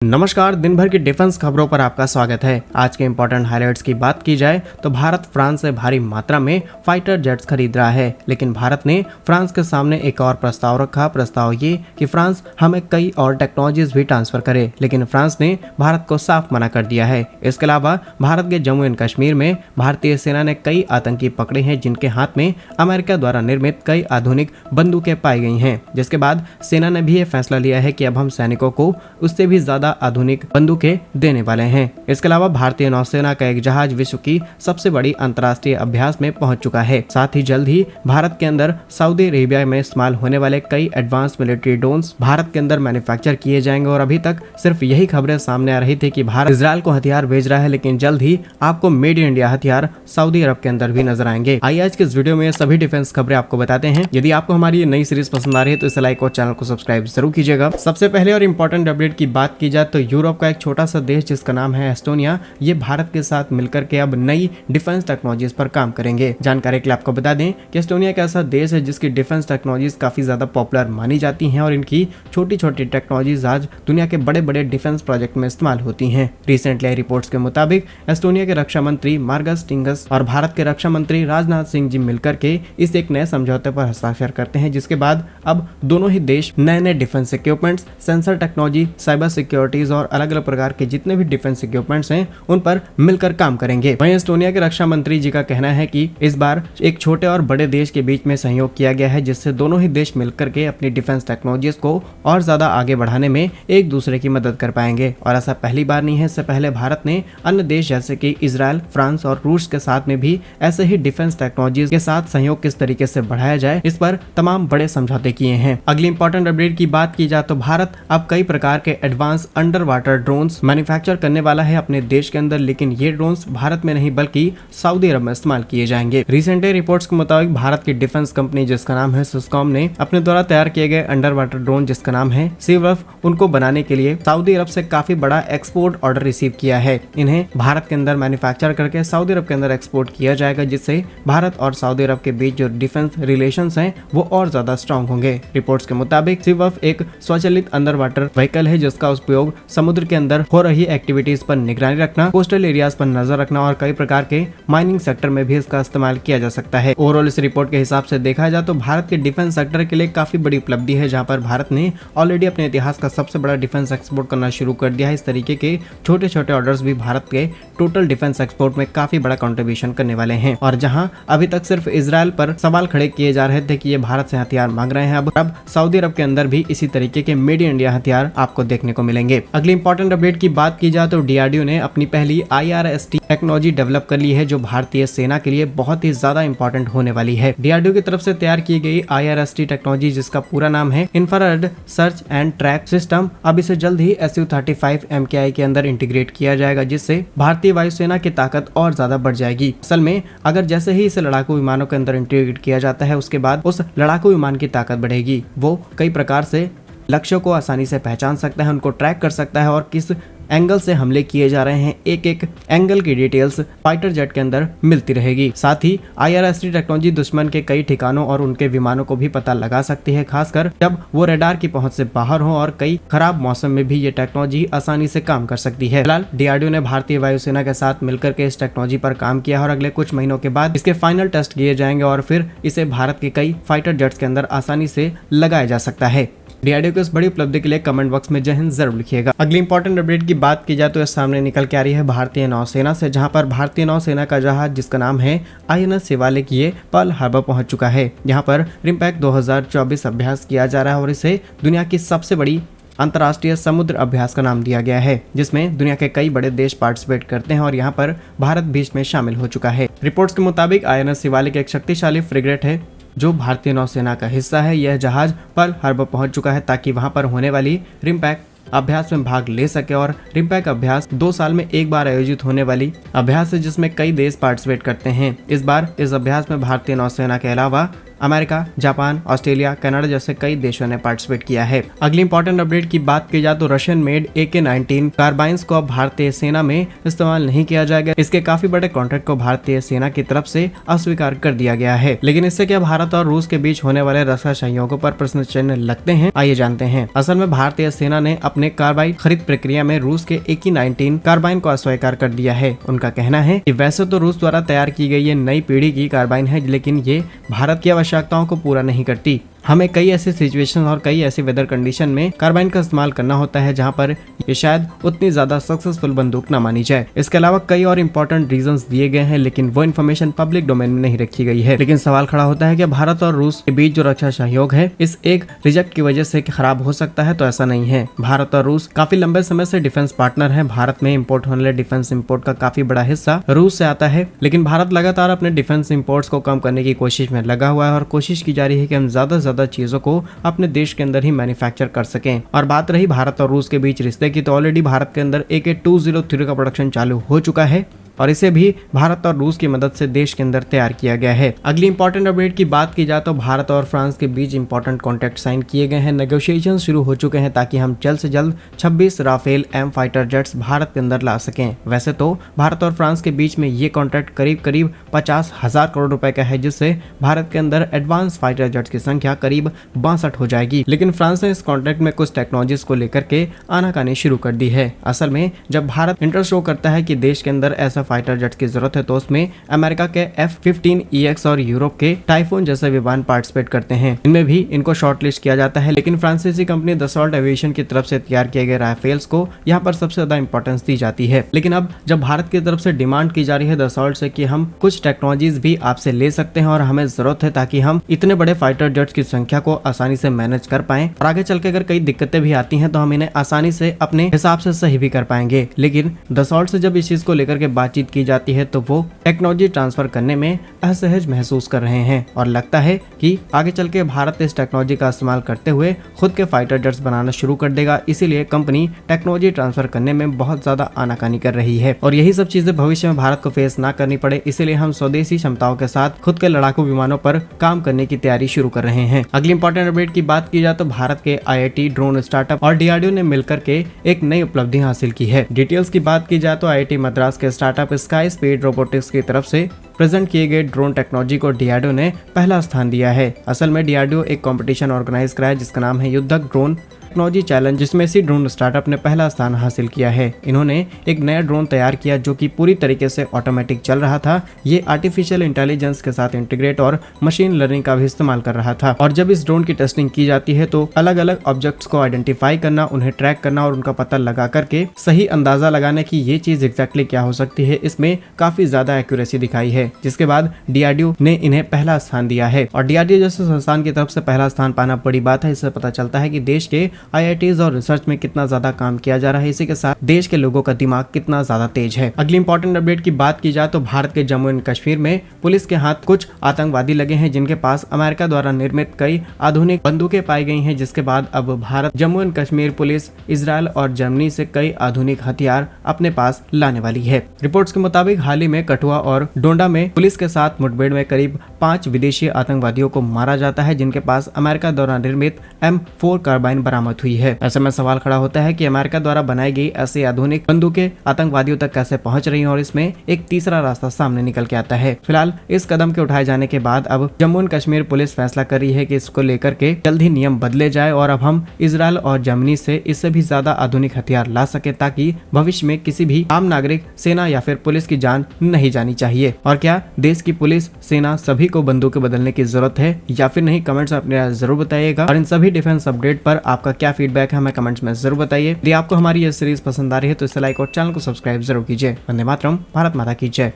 नमस्कार। दिन भर की डिफेंस खबरों पर आपका स्वागत है। आज के इंपॉर्टेंट हाइलाइट्स की बात की जाए तो भारत फ्रांस से भारी मात्रा में फाइटर जेट्स खरीद रहा है, लेकिन भारत ने फ्रांस के सामने एक और प्रस्ताव रखा। प्रस्ताव ये कि फ्रांस हमें कई और टेक्नोलॉजीज भी ट्रांसफर करे, लेकिन फ्रांस ने भारत को साफ मना कर दिया है। इसके अलावा भारत के जम्मू एंड कश्मीर में भारतीय सेना ने कई आतंकी पकड़े हैं, जिनके हाथ में अमेरिका द्वारा निर्मित कई आधुनिक बंदूकें पाई गई हैं। जिसके बाद सेना ने भी ये फैसला लिया है कि अब हम सैनिकों को उससे भी ज्यादा आधुनिक बंदूकें देने वाले हैं। इसके अलावा भारतीय नौसेना का एक जहाज विश्व की सबसे बड़ी अंतर्राष्ट्रीय अभ्यास में पहुंच चुका है। साथ ही जल्द ही भारत के अंदर सऊदी अरेबिया में इस्तेमाल होने वाले कई एडवांस मिलिट्री ड्रोन्स भारत के अंदर मैन्युफैक्चर किए जाएंगे। और अभी तक सिर्फ यही खबरें सामने आ रही थी कि भारत इजरायल को हथियार भेज रहा है, लेकिन जल्द ही आपको मेड इन इंडिया हथियार सऊदी अरब के अंदर भी नजर आएंगे। आइए आज के इस वीडियो में सभी डिफेंस खबरें आपको बताते हैं। यदि आपको हमारी ये नई सीरीज पसंद आ रही है तो इसे लाइक और चैनल को सब्सक्राइब जरूर कीजिएगा। सबसे पहले और इम्पोर्टेंट अपडेट की बात की जाए तो यूरोप का एक छोटा सा देश जिसका नाम है एस्टोनिया, ये भारत के साथ मिलकर के अब नई डिफेंस टेक्नोलॉजीज पर काम करेंगे। जानकारी के लिए आपको बता दें कि एस्टोनिया एक ऐसा देश है जिसकी डिफेंस टेक्नोलॉजीज काफी ज्यादा पॉपुलर मानी जाती हैं और इनकी छोटी छोटी टेक्नोलॉजीज आज दुनिया के बड़े बड़े डिफेंस प्रोजेक्ट में इस्तेमाल होती हैं। रिसेंटली आई रिपोर्ट्स के मुताबिक एस्टोनिया के रक्षा मंत्री मार्गस टिंगस और भारत के रक्षा मंत्री राजनाथ सिंह जी मिलकर के इस एक नए समझौते पर हस्ताक्षर करते हैं, जिसके बाद अब दोनों ही देश नए नए defence equipments, sensor technology, cyber securities और अलग अलग प्रकार के जितने भी डिफेंस इक्विपमेंट्स हैं उन पर मिलकर काम करेंगे। वहीं एस्टोनिया के रक्षा मंत्री जी का कहना है कि इस बार एक छोटे और बड़े देश के बीच में सहयोग किया गया है, जिससे दोनों ही देश मिलकर के अपनी डिफेंस टेक्नोलॉजीज को और ज्यादा आगे बढ़ाने में एक दूसरे की मदद कर पाएंगे। और ऐसा पहली बार नहीं है, इससे पहले भारत ने अन्य देश जैसे कि इजराइल, फ्रांस और रूस के साथ में भी ऐसे ही डिफेंस टेक्नोलॉजीज के साथ सहयोग किस तरीके से बढ़ाया जाए, इस पर तमाम बड़े समझौते किए हैं। अगली इंपॉर्टेंट अपडेट की बात की जाए तो भारत अब कई प्रकार के advance under water drones manufacture करने वाला है अपने देश के अंदर, लेकिन ये ड्रोन्स भारत में नहीं बल्कि सऊदी अरब में इस्तेमाल किए जाएंगे। रिसेंटली रिपोर्ट्स के मुताबिक भारत की डिफेंस कंपनी जिसका नाम है सुस्कॉम ने अपने द्वारा तैयार किए गए अंडर वाटर ड्रोन जिसका नाम है सीवर्फ, उनको बनाने के लिए सऊदी अरब से काफी बड़ा एक्सपोर्ट ऑर्डर रिसीव किया है। इन्हें भारत के अंदर मैन्युफैक्चर करके सऊदी अरब के अंदर एक्सपोर्ट किया जाएगा, जिससे भारत और सऊदी अरब के बीच जो डिफेंस रिलेशंस हैं वो और ज्यादा स्ट्रॉन्ग होंगे। रिपोर्ट्स के मुताबिक सीवर्फ एक स्वचालित अंडर वाटर व्हीकल है जिसका उपयोग समुद्र के अंदर हो रही एक्टिविटीज पर निगरानी रखना, कोस्टल एरियाज पर नजर रखना और कई प्रकार के माइनिंग सेक्टर में भी इसका इस्तेमाल किया जा सकता है। ओवरऑल इस रिपोर्ट के हिसाब से देखा जाए तो भारत के डिफेंस सेक्टर के लिए काफी बड़ी उपलब्धि है, जहां पर भारत ने ऑलरेडी अपने इतिहास का सबसे बड़ा डिफेंस एक्सपोर्ट करना शुरू कर दिया है। इस तरीके के छोटे छोटे ऑर्डर्स भी भारत के टोटल डिफेंस एक्सपोर्ट में काफी बड़ा कंट्रीब्यूशन करने वाले हैं। और जहां अभी तक सिर्फ इजराइल पर सवाल खड़े किए जा रहे थे कि ये भारत से हथियार मांग रहे हैं, अब सऊदी अरब के अंदर भी इसी तरीके के मेड इन इंडिया हथियार आपको देखने को मिलेंगे। अगली इंपॉर्टेंट अपडेट की बात की जाए तो डीआरडीओ ने अपनी पहली IRST टेक्नोलॉजी डेवलप कर ली है, जो भारतीय सेना के लिए बहुत ही ज्यादा इंपॉर्टेंट होने वाली है। डीआरडीओ की तरफ से तैयार की गई IRST टेक्नोलॉजी जिसका पूरा नाम है infrared search and track system, अब इसे जल्द ही Su-35 MKI के अंदर इंटीग्रेट किया जाएगा, जिससे भारतीय वायुसेना की ताकत और ज्यादा बढ़ जाएगी। असल में अगर जैसे ही इसे लड़ाकू विमानों के अंदर इंटीग्रेट किया जाता है, उसके बाद उस लड़ाकू विमान की ताकत बढ़ेगी। वो कई प्रकार से लक्ष्यों को आसानी से पहचान सकता है, उनको ट्रैक कर सकता है और किस एंगल से हमले किए जा रहे हैं, एक एक एंगल की डिटेल्स फाइटर जेट के अंदर मिलती रहेगी। साथ ही IRST टेक्नोलॉजी दुश्मन के कई ठिकानों और उनके विमानों को भी पता लगा सकती है, खासकर जब वो रडार की पहुंच से बाहर हो, और कई खराब मौसम में भी ये टेक्नोलॉजी आसानी से काम कर सकती है। फिलहाल डीआरडीओ ने भारतीय वायुसेना के साथ मिलकर के इस टेक्नोलॉजी पर काम किया और अगले कुछ महीनों के बाद इसके फाइनल टेस्ट किए जाएंगे और फिर इसे भारत के कई फाइटर जेट्स के अंदर आसानी से लगाया जा सकता है। डीआरडीओ की इस बड़ी उपलब्धि के लिए कमेंट बॉक्स में जय हिंद जरूर लिखिएगा। अगली इंपॉर्टेंट अपडेट की बात की जाए तो इस सामने निकल के आ रही है भारतीय नौसेना से, जहां पर भारतीय नौसेना का जहाज जिसका नाम है INS शिवालिक ये पर्ल हार्बर पहुंच चुका है। यहाँ पर रिम्पैक्ट 2024 अभ्यास किया जा रहा है और इसे दुनिया की सबसे बड़ी अंतर्राष्ट्रीय समुद्र अभ्यास का नाम दिया गया है, जिसमें दुनिया के कई बड़े देश पार्टिसिपेट करते हैं और यहाँ पर भारत बीच में शामिल हो चुका है। रिपोर्ट्स के मुताबिक INS शिवालिक एक शक्तिशाली फ्रिगेट है जो भारतीय नौसेना का हिस्सा है। यह जहाज पर्ल हार्बर पहुंच चुका है ताकि वहां पर होने वाली रिम्पैक्ट अभ्यास में भाग ले सके। और रिम्पैक्ट अभ्यास 2 साल में एक बार आयोजित होने वाली अभ्यास है, जिसमें कई देश पार्टिसिपेट करते हैं। इस बार इस अभ्यास में भारतीय नौसेना के अलावा अमेरिका, जापान, ऑस्ट्रेलिया, कनाडा जैसे कई देशों ने पार्टिसिपेट किया है। अगली इंपॉर्टेंट अपडेट की बात की जाए तो रशियन मेड AK-19 कार्बाइन्स को अब भारतीय सेना में इस्तेमाल नहीं किया जाएगा। इसके काफी बड़े कॉन्ट्रैक्ट को भारतीय सेना की तरफ से अस्वीकार कर दिया गया है। लेकिन इससे क्या भारत और रूस के बीच होने वाले रक्षा सहयोगों पर प्रश्न चिन्ह लगते हैं? आइए जानते हैं। असल में भारतीय सेना ने अपने कार्बाइन खरीद प्रक्रिया में रूस के AK-19 कार्बाइन को अस्वीकार कर दिया है। उनका कहना है कि वैसे तो रूस द्वारा तैयार की गई ये नई पीढ़ी की कार्बाइन है, लेकिन ये भारत की आवश्यकताओं को पूरा नहीं करती। हमें कई ऐसे सिचुएशन और कई ऐसे वेदर कंडीशन में कार्बाइन का इस्तेमाल करना होता है जहां पर ये शायद उतनी ज्यादा सक्सेसफुल बंदूक न मानी जाए। इसके अलावा कई और इम्पोर्टेंट रीजंस दिए गए हैं, लेकिन वो इन्फॉर्मेशन पब्लिक डोमेन में नहीं रखी गई है। लेकिन सवाल खड़ा होता है कि भारत और रूस के बीच जो रक्षा सहयोग है इस एक रिजेक्ट की वजह से खराब हो सकता है, तो ऐसा नहीं है। भारत और रूस काफी लंबे समय से डिफेंस पार्टनर है। भारत में इम्पोर्ट होने वाले डिफेंस इम्पोर्ट का काफी बड़ा हिस्सा रूस से आता है, लेकिन भारत लगातार अपने डिफेंस इम्पोर्ट्स को कम करने की कोशिश में लगा हुआ है और कोशिश की जा रही है कि हम ज्यादा से ज्यादा चीजों को अपने देश के अंदर ही मैन्युफैक्चर कर सकें। और बात रही भारत और रूस के बीच रिश्ते की, तो ऑलरेडी भारत के अंदर AK-203 का प्रोडक्शन चालू हो चुका है और इसे भी भारत और रूस की मदद से देश के अंदर तैयार किया गया है। अगली इंपॉर्टेंट अपडेट की बात की जाए तो भारत और फ्रांस के बीच इंपॉर्टेंट कॉन्ट्रैक्ट साइन किए गए हैं। नेगोशिएशन शुरू हो चुके हैं ताकि हम जल्द से जल्द 26 Rafale M fighter jets Bharat के अंदर ला सकें। वैसे तो भारत और फ्रांस के बीच में ये कॉन्ट्रैक्ट करीब 50,000 करोड़ रुपए का है, जिससे भारत के अंदर एडवांस फाइटर जेट्स की संख्या करीब 62 हो जाएगी। लेकिन फ्रांस ने इस कॉन्ट्रैक्ट में कुछ टेक्नोलॉजीज को लेकर के आनाकानी शुरू कर दी है। असल में जब भारत इंटरेस्ट शो करता है कि देश के अंदर ऐसा फाइटर जेट्स की जरूरत है, तो उसमें अमेरिका के F-15EX और यूरोप के टाइफून जैसे विमान पार्टिसिपेट करते हैं। इनमें भी इनको शॉर्टलिस्ट किया जाता है। लेकिन फ्रांसीसी कंपनी दसॉल्ट एविएशन की तरफ से तैयार किए गए राफेल्स को यहाँ पर सबसे ज्यादा इंपॉर्टेंस दी जाती है। लेकिन अब जब भारत की तरफ से डिमांड की जा रही है दसॉल्ट से कि हम कुछ टेक्नोलॉजीज भी आपसे ले सकते हैं और हमें जरूरत है ताकि हम इतने बड़े फाइटर जेट्स की संख्या को आसानी से मैनेज कर पाएं और आगे चल के अगर कई दिक्कतें भी आती हैं तो हम इन्हें आसानी से अपने हिसाब से सही भी कर पाएंगे। लेकिन दसॉल्ट से जब इस चीज को लेकर के बातचीत की जाती है तो वो टेक्नोलॉजी ट्रांसफर करने में असहज महसूस कर रहे हैं और लगता है कि आगे चल के भारत इस टेक्नोलॉजी का इस्तेमाल करते हुए खुद के फाइटर जेट्स बनाना शुरू कर देगा। इसीलिए कंपनी टेक्नोलॉजी ट्रांसफर करने में बहुत ज्यादा आनाकानी कर रही है और यही सब चीजें भविष्य में भारत को फेस ना करनी पड़े, इसीलिए हम स्वदेशी क्षमताओं के साथ खुद के लड़ाकू विमानों पर काम करने की तैयारी शुरू कर रहे हैं। अगली इंपॉर्टेंट अपडेट की बात की जाए तो भारत के IIT ड्रोन स्टार्टअप और DRDO ने मिलकर के एक नई उपलब्धि हासिल की है। डिटेल्स की बात की जाए तो IIT मद्रास के स्टार्टअप स्काई स्पीड रोबोटिक्स की तरफ से प्रेजेंट किए गए ड्रोन टेक्नोलॉजी को DRDO ने पहला स्थान दिया है। असल में DRDO एक कंपटीशन ऑर्गेनाइज कराया जिसका नाम है युद्धक ड्रोन टेक्नोलॉजी चैलेंज, जिसमें इसी ड्रोन स्टार्टअप ने पहला स्थान हासिल किया है। इन्होंने एक नया ड्रोन तैयार किया जो कि पूरी तरीके से ऑटोमेटिक चल रहा था। ये आर्टिफिशियल इंटेलिजेंस के साथ इंटीग्रेट और मशीन लर्निंग का भी इस्तेमाल कर रहा था। और जब इस ड्रोन की टेस्टिंग की जाती है तो अलग अलग ऑब्जेक्ट्स को आइडेंटिफाई करना, उन्हें ट्रैक करना और उनका पता लगा करके सही अंदाजा लगाने की ये चीज एग्जैक्टली क्या हो सकती है, इसमें काफी ज्यादा एक्यूरेसी दिखाई है। जिसके बाद DRDO ने इन्हें पहला स्थान दिया है और DRDO जैसे संस्थान की तरफ से पहला स्थान पाना बड़ी बात है। इससे पता चलता है कि देश के IITs और रिसर्च में कितना ज्यादा काम किया जा रहा है, इसी के साथ देश के लोगों का दिमाग कितना ज्यादा तेज है। अगली इंपॉर्टेंट अपडेट की बात की जाए तो भारत के जम्मू एंड कश्मीर में पुलिस के हाथ कुछ आतंकवादी लगे हैं जिनके पास अमेरिका द्वारा निर्मित कई आधुनिक बंदूकें पाई गई हैं, जिसके बाद अब Bharat Jammu and Kashmir police Israel और जर्मनी से कई आधुनिक हथियार अपने पास लाने वाली है। रिपोर्ट्स के मुताबिक हाल ही में कठुआ और डोंडा में पुलिस के साथ मुठभेड़ में करीब 5 विदेशी आतंकवादियों को मारा जाता है जिनके पास अमेरिका द्वारा निर्मित M4 कार्बाइन बरामद हुई है। ऐसे में सवाल खड़ा होता है कि अमेरिका द्वारा बनाई गई ऐसी आधुनिक बंदूकें आतंकवादियों तक कैसे पहुंच रही हैं और इसमें एक तीसरा रास्ता सामने निकल के आता है। फिलहाल इस कदम के उठाए जाने के बाद अब जम्मू एंड कश्मीर पुलिस फैसला कर रही है कि इसको लेकर के जल्द ही नियम बदले जाए और अब हम इजराइल और जर्मनी से इससे भी ज्यादा आधुनिक हथियार ला सके ताकि भविष्य में किसी भी आम नागरिक, सेना या फिर पुलिस की जान नहीं जानी चाहिए। और क्या देश की पुलिस, सेना सभी को बंदूकें बदलने की जरूरत है या फिर नहीं, कमेंट्स में अपनी राय जरूर बताइएगा। और इन सभी डिफेंस अपडेट पर आपका क्या फीडबैक है हमें कमेंट्स में जरूर बताइए। यदि आपको हमारी ये सीरीज पसंद आ रही है तो इसे लाइक और चैनल को सब्सक्राइब जरूर कीजिए। वंदे मातरम, भारत माता की जय।